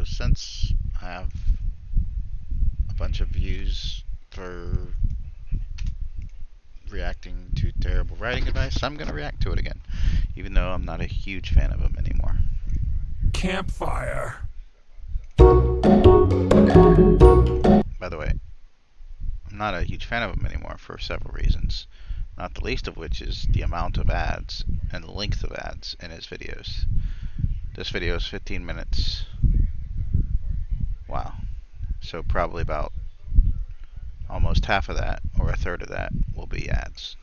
since I have a bunch of views for reacting to terrible writing advice, I'm going to react to it again, even though I'm not a huge fan of them anymore. Campfire. By the way, I'm not a huge fan of him anymore for several reasons, not the least of which is the amount of ads and the length of ads in his videos. This video is 15 minutes. Wow. So probably about almost half of that, or a third of that, will be ads.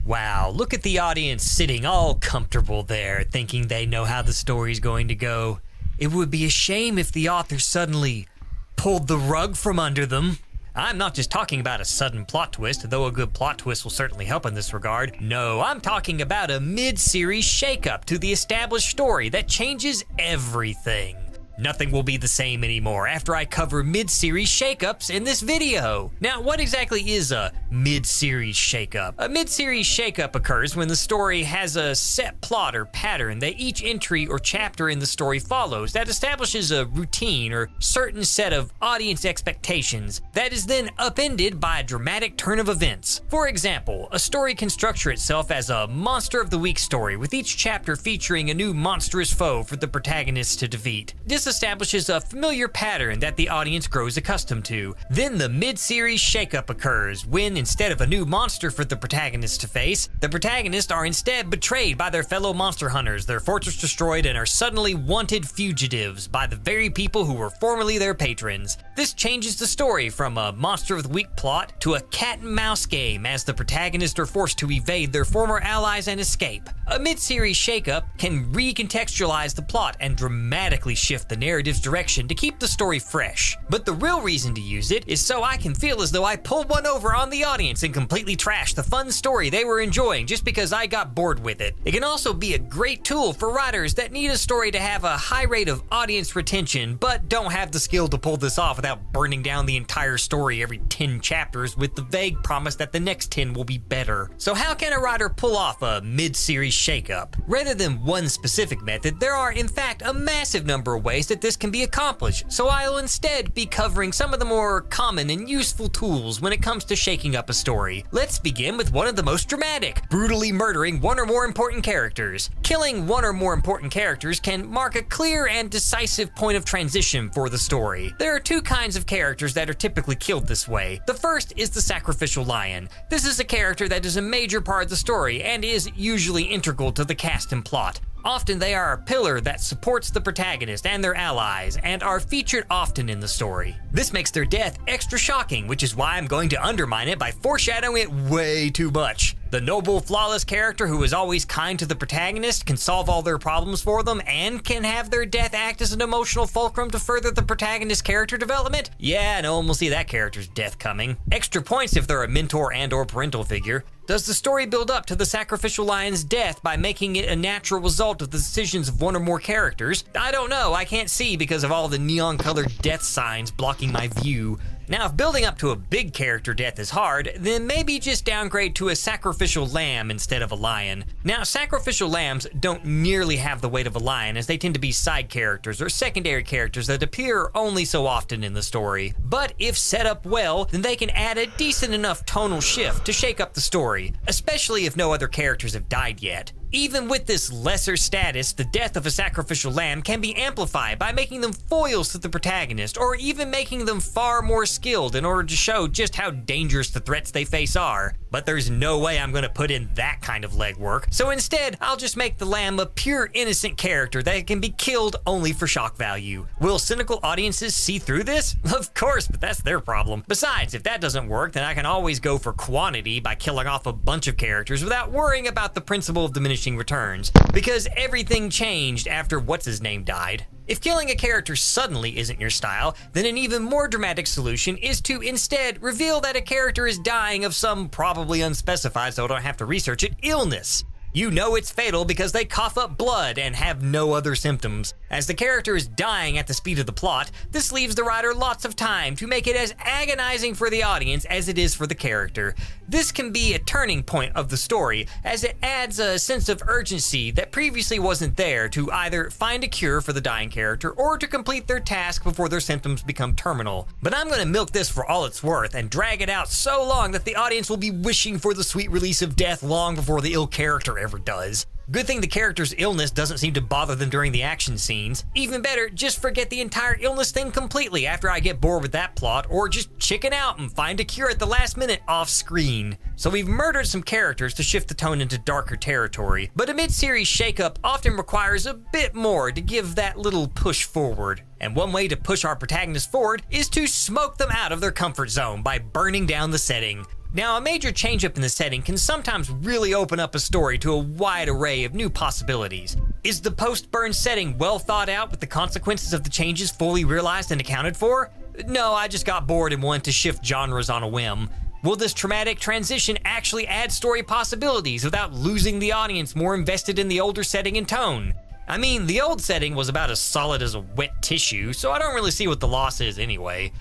Wow, look at the audience sitting all comfortable there, thinking they know how the story's going to go. It would be a shame if the author suddenly pulled the rug from under them. I'm not just talking about a sudden plot twist, though a good plot twist will certainly help in this regard. No, I'm talking about a mid-series shakeup to the established story that changes everything. Nothing will be the same anymore after I cover mid-series shakeups in this video. Now, what exactly is a mid-series shakeup? A mid-series shakeup occurs when the story has a set plot or pattern that each entry or chapter in the story follows that establishes a routine or certain set of audience expectations that is then upended by a dramatic turn of events. For example, a story can structure itself as a Monster of the Week story, with each chapter featuring a new monstrous foe for the protagonist to defeat. This establishes a familiar pattern that the audience grows accustomed to. Then the mid-series shakeup occurs when, instead of a new monster for the protagonist to face, the protagonists are instead betrayed by their fellow monster hunters, their fortress destroyed, and are suddenly wanted fugitives by the very people who were formerly their patrons. This changes the story from a Monster of the Week plot to a cat and mouse game as the protagonists are forced to evade their former allies and escape. A mid-series shakeup can recontextualize the plot and dramatically shift the narrative's direction to keep the story fresh. But the real reason to use it is so I can feel as though I pulled one over on the audience and completely trashed the fun story they were enjoying just because I got bored with it. It can also be a great tool for writers that need a story to have a high rate of audience retention but don't have the skill to pull this off without burning down the entire story every 10 chapters with the vague promise that the next 10 will be better. So how can a writer pull off a mid-series shakeup? Rather than one specific method, there are in fact a massive number of ways that this can be accomplished, so I'll instead be covering some of the more common and useful tools when it comes to shaking up a story. Let's begin with one of the most dramatic, brutally murdering one or more important characters. Killing one or more important characters can mark a clear and decisive point of transition for the story. There are two kinds of characters that are typically killed this way. The first is the sacrificial lion. This is a character that is a major part of the story and is usually integral to the cast and plot. Often they are a pillar that supports the protagonist and their allies, and are featured often in the story. This makes their death extra shocking, which is why I'm going to undermine it by foreshadowing it way too much. The noble, flawless character who is always kind to the protagonist, can solve all their problems for them, and can have their death act as an emotional fulcrum to further the protagonist's character development? Yeah, no one will see that character's death coming. Extra points if they're a mentor and or parental figure. Does the story build up to the sacrificial lion's death by making it a natural result of the decisions of one or more characters? I don't know, I can't see because of all the neon-colored death signs blocking my view. Now, if building up to a big character death is hard, then maybe just downgrade to a sacrificial lamb instead of a lion. Now, sacrificial lambs don't nearly have the weight of a lion, as they tend to be side characters or secondary characters that appear only so often in the story. But if set up well, then they can add a decent enough tonal shift to shake up the story, especially if no other characters have died yet. Even with this lesser status, the death of a sacrificial lamb can be amplified by making them foils to the protagonist, or even making them far more skilled in order to show just how dangerous the threats they face are. But there's no way I'm going to put in that kind of legwork, so instead I'll just make the lamb a pure innocent character that can be killed only for shock value. Will cynical audiences see through this? Of course, but that's their problem. Besides, if that doesn't work, then I can always go for quantity by killing off a bunch of characters without worrying about the principle of diminishing returns, because everything changed after what's-his-name died. If killing a character suddenly isn't your style, then an even more dramatic solution is to instead reveal that a character is dying of some probably unspecified, so I don't have to research it, illness. You know it's fatal because they cough up blood and have no other symptoms. As the character is dying at the speed of the plot, this leaves the writer lots of time to make it as agonizing for the audience as it is for the character. This can be a turning point of the story, as it adds a sense of urgency that previously wasn't there to either find a cure for the dying character or to complete their task before their symptoms become terminal. But I'm going to milk this for all it's worth and drag it out so long that the audience will be wishing for the sweet release of death long before the ill character ever does. Good thing the character's illness doesn't seem to bother them during the action scenes. Even better, just forget the entire illness thing completely after I get bored with that plot, or just chicken out and find a cure at the last minute off screen. So we've murdered some characters to shift the tone into darker territory, but a mid-series shakeup often requires a bit more to give that little push forward. And one way to push our protagonists forward is to smoke them out of their comfort zone by burning down the setting. Now, a major change-up in the setting can sometimes really open up a story to a wide array of new possibilities. Is the post-burn setting well thought out with the consequences of the changes fully realized and accounted for? No, I just got bored and wanted to shift genres on a whim. Will this traumatic transition actually add story possibilities without losing the audience more invested in the older setting and tone? I mean, the old setting was about as solid as a wet tissue, so I don't really see what the loss is anyway.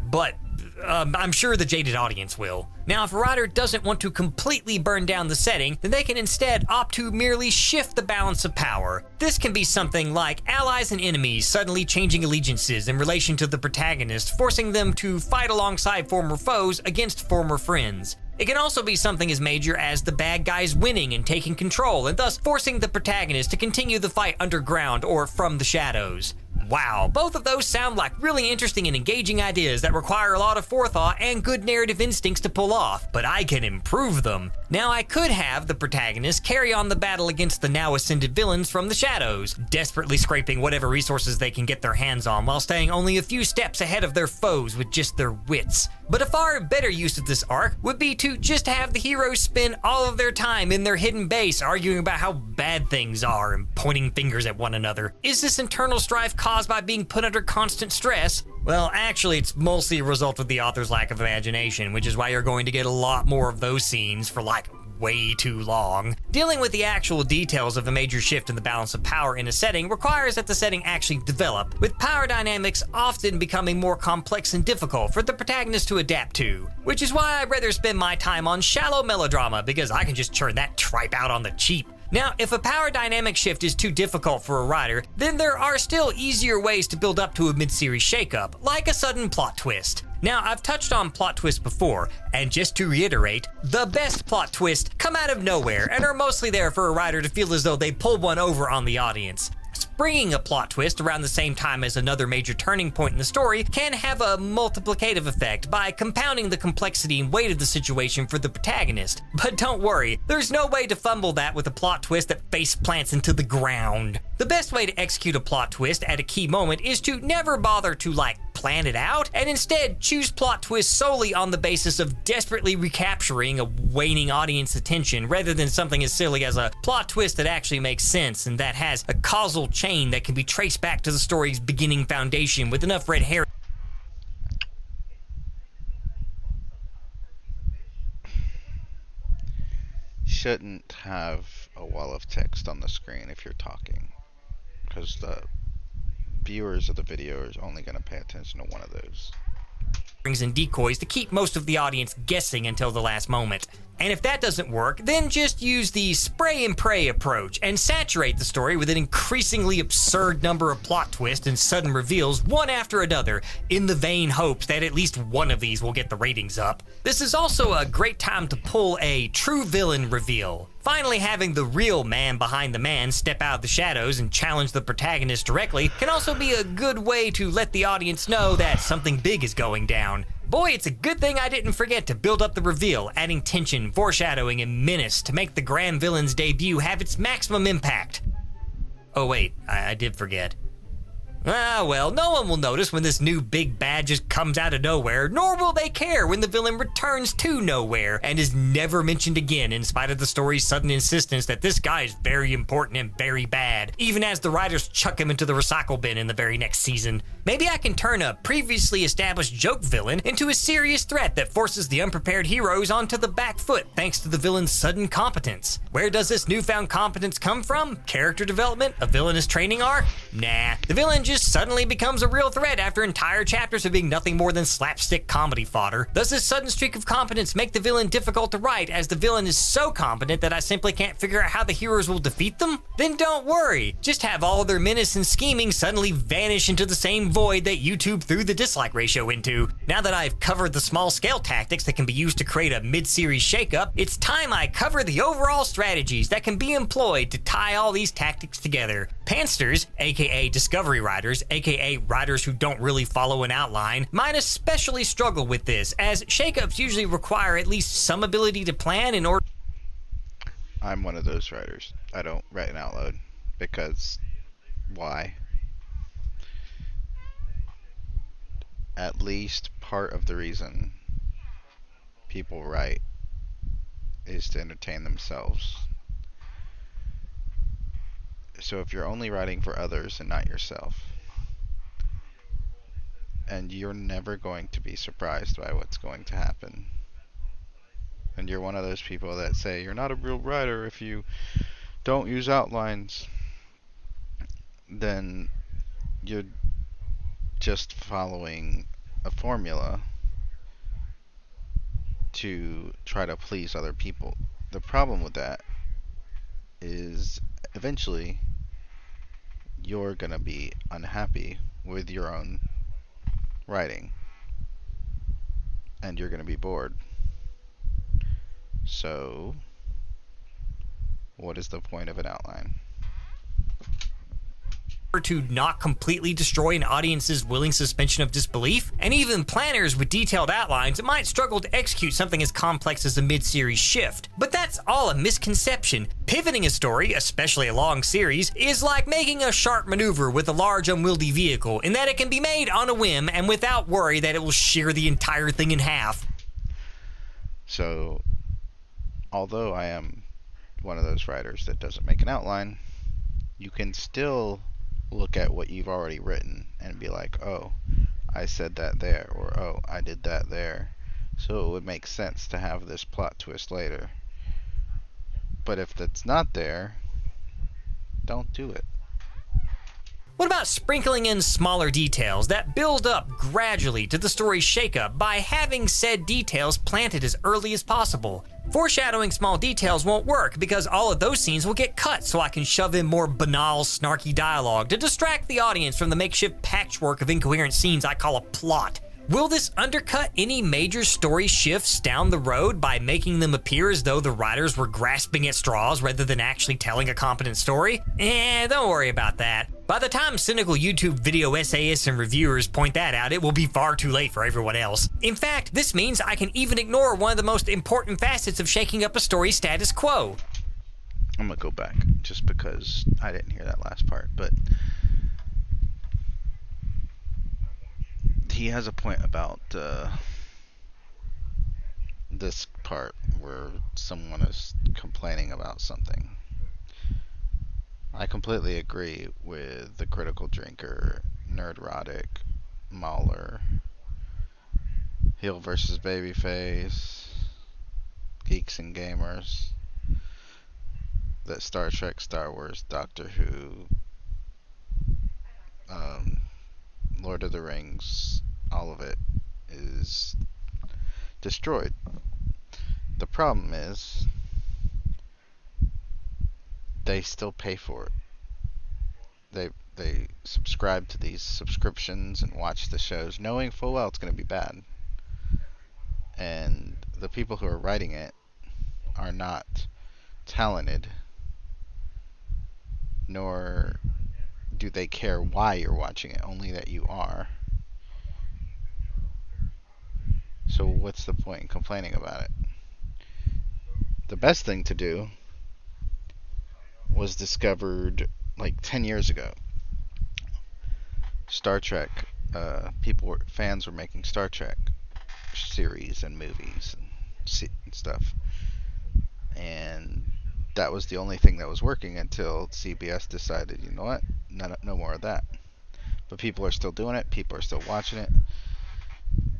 But I'm sure the jaded audience will. Now, if a writer doesn't want to completely burn down the setting, then they can instead opt to merely shift the balance of power. This can be something like allies and enemies suddenly changing allegiances in relation to the protagonist, forcing them to fight alongside former foes against former friends. It can also be something as major as the bad guys winning and taking control, and thus forcing the protagonist to continue the fight underground or from the shadows. Wow, both of those sound like really interesting and engaging ideas that require a lot of forethought and good narrative instincts to pull off, but I can improve them. Now, I could have the protagonist carry on the battle against the now ascended villains from the shadows, desperately scraping whatever resources they can get their hands on while staying only a few steps ahead of their foes with just their wits. But a far better use of this arc would be to just have the heroes spend all of their time in their hidden base arguing about how bad things are and pointing fingers at one another. Is this internal strife caused by being put under constant stress? Well, actually, it's mostly a result of the author's lack of imagination, which is why you're going to get a lot more of those scenes for like way too long. Dealing with the actual details of a major shift in the balance of power in a setting requires that the setting actually develop, with power dynamics often becoming more complex and difficult for the protagonist to adapt to. Which is why I'd rather spend my time on shallow melodrama, because I can just churn that tripe out on the cheap. Now, if a power dynamic shift is too difficult for a writer, then there are still easier ways to build up to a mid-series shakeup, like a sudden plot twist. Now, I've touched on plot twists before, and just to reiterate, the best plot twists come out of nowhere and are mostly there for a writer to feel as though they pulled one over on the audience. Springing a plot twist around the same time as another major turning point in the story can have a multiplicative effect by compounding the complexity and weight of the situation for the protagonist. But don't worry, there's no way to fumble that with a plot twist that face plants into the ground. The best way to execute a plot twist at a key moment is to never bother to plan it out, and instead choose plot twists solely on the basis of desperately recapturing a waning audience attention, rather than something as silly as a plot twist that actually makes sense and that has a causal chain that can be traced back to the story's beginning foundation with enough red herring. Shouldn't have a wall of text on the screen if you're talking, because the viewers of the video are only going to pay attention to one of those. And decoys to keep most of the audience guessing until the last moment. And if that doesn't work, then just use the spray and pray approach and saturate the story with an increasingly absurd number of plot twists and sudden reveals one after another, in the vain hopes that at least one of these will get the ratings up. This is also a great time to pull a true villain reveal. Finally, having the real man behind the man step out of the shadows and challenge the protagonist directly can also be a good way to let the audience know that something big is going down. Boy, it's a good thing I didn't forget to build up the reveal, adding tension, foreshadowing, and menace to make the grand villain's debut have its maximum impact. Oh wait, I did forget. Ah well, no one will notice when this new big bad just comes out of nowhere, nor will they care when the villain returns to nowhere and is never mentioned again in spite of the story's sudden insistence that this guy is very important and very bad, even as the writers chuck him into the recycle bin in the very next season. Maybe I can turn a previously established joke villain into a serious threat that forces the unprepared heroes onto the back foot thanks to the villain's sudden competence. Where does this newfound competence come from? Character development? A villainous training arc? Nah, the villain just suddenly becomes a real threat after entire chapters of being nothing more than slapstick comedy fodder. Does this sudden streak of competence make the villain difficult to write, as the villain is so competent that I simply can't figure out how the heroes will defeat them? Then don't worry, just have all of their menace and scheming suddenly vanish into the same void that YouTube threw the dislike ratio into. Now that I've covered the small scale tactics that can be used to create a mid-series shakeup, it's time I cover the overall strategies that can be employed to tie all these tactics together. Pansters, aka discovery writers, aka writers who don't really follow an outline, might especially struggle with this, as shakeups usually require at least some ability to plan in order. I'm one of those writers. I don't write an outload because why? At least part of the reason people write is to entertain themselves. So if you're only writing for others and not yourself, and you're never going to be surprised by what's going to happen, and you're one of those people that say you're not a real writer if you don't use outlines, then you're just following a formula to try to please other people. The problem with that is eventually you're gonna be unhappy with your own writing and you're gonna be bored. So, what is the point of an outline? To not completely destroy an audience's willing suspension of disbelief, and even planners with detailed outlines might struggle to execute something as complex as a mid-series shift. But that's all a misconception. Pivoting a story, especially a long series, is like making a sharp maneuver with a large unwieldy vehicle, in that it can be made on a whim and without worry that it will shear the entire thing in half. So, although I am one of those writers that doesn't make an outline, you can still look at what you've already written and be like, oh, I said that there, or oh, I did that there. So it would make sense to have this plot twist later. But if that's not there, don't do it. What about sprinkling in smaller details that build up gradually to the story's shakeup by having said details planted as early as possible? Foreshadowing small details won't work because all of those scenes will get cut, so I can shove in more banal, snarky dialogue to distract the audience from the makeshift patchwork of incoherent scenes I call a plot. Will this undercut any major story shifts down the road by making them appear as though the writers were grasping at straws rather than actually telling a competent story? Don't worry about that. By the time cynical YouTube video essayists and reviewers point that out, it will be far too late for everyone else. In fact, this means I can even ignore one of the most important facets of shaking up a story's status quo. I'm gonna go back just because I didn't hear that last part, but he has a point about this part where someone is complaining about something. I completely agree with the Critical Drinker, Nerdrotic, Mauler, Heel versus Babyface, Geeks and Gamers, that Star Trek, Star Wars, Doctor Who, Lord of the Rings, all of it is destroyed. The problem is they still pay for it. They subscribe to these subscriptions and watch the shows knowing full well it's going to be bad. And the people who are writing it are not talented, nor do they care why you're watching it, only that you are. So what's the point in complaining about it? The best thing to do was discovered like 10 years ago. Star Trek, fans were making Star Trek series and movies and stuff. And that was the only thing that was working until CBS decided, you know what, no more of that. But people are still doing it. People are still watching it.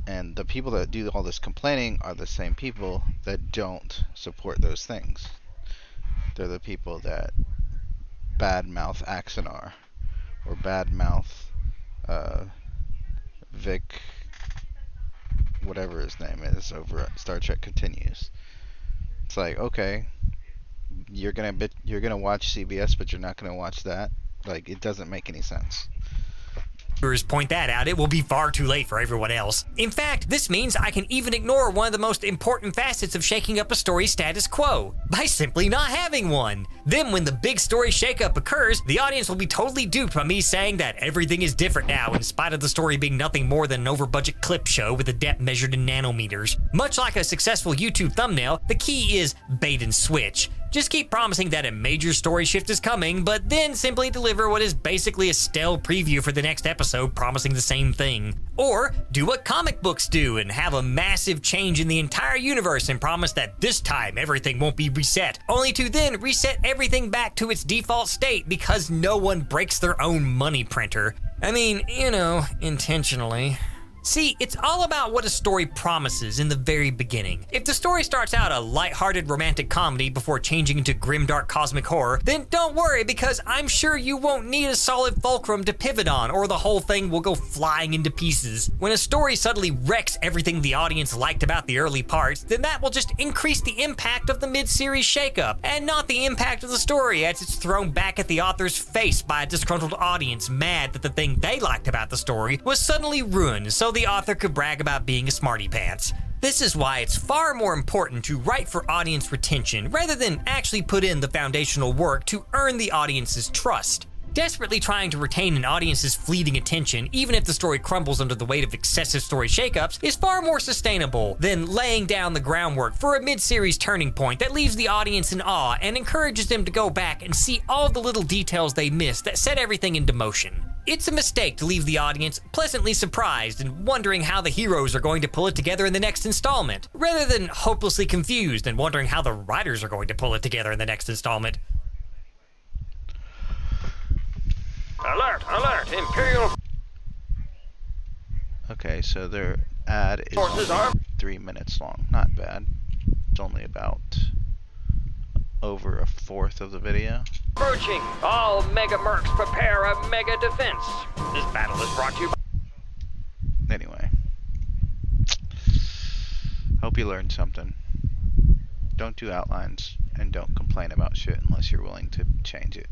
And the people that do all this complaining are the same people that don't support those things. They're the people that badmouth Axanar or badmouth Vic, whatever his name is, over at Star Trek Continues. It's like, okay, you're gonna watch CBS, but you're not gonna watch that. Like, it doesn't make any sense. Point that out, it will be far too late for everyone else. In fact, this means I can even ignore one of the most important facets of shaking up a story's status quo by simply not having one. Then when the big story shakeup occurs, the audience will be totally duped by me saying that everything is different now in spite of the story being nothing more than an over-budget clip show with a depth measured in nanometers. Much like a successful YouTube thumbnail, the key is bait and switch. Just keep promising that a major story shift is coming, but then simply deliver what is basically a stale preview for the next episode promising the same thing. Or do what comic books do and have a massive change in the entire universe and promise that this time everything won't be reset, only to then reset everything back to its default state because no one breaks their own money printer. I mean, you know, intentionally. See, it's all about what a story promises in the very beginning. If the story starts out a light-hearted romantic comedy before changing into grimdark cosmic horror, then don't worry because I'm sure you won't need a solid fulcrum to pivot on or the whole thing will go flying into pieces. When a story suddenly wrecks everything the audience liked about the early parts, then that will just increase the impact of the mid-series shakeup and not the impact of the story as it's thrown back at the author's face by a disgruntled audience mad that the thing they liked about the story was suddenly ruined so the author could brag about being a smarty pants. This is why it's far more important to write for audience retention rather than actually put in the foundational work to earn the audience's trust. Desperately trying to retain an audience's fleeting attention, even if the story crumbles under the weight of excessive story shakeups, is far more sustainable than laying down the groundwork for a mid-series turning point that leaves the audience in awe and encourages them to go back and see all the little details they missed that set everything into motion. It's a mistake to leave the audience pleasantly surprised and wondering how the heroes are going to pull it together in the next installment, rather than hopelessly confused and wondering how the writers are going to pull it together in the next installment. Alert! Alert! Imperial... Okay, so their ad is 3 minutes long. Not bad. It's only about over a fourth of the video. Approaching! All Mega Mercs prepare a Mega Defense. This battle is brought to you by... Anyway. Hope you learned something. Don't do outlines, and don't complain about shit unless you're willing to change it.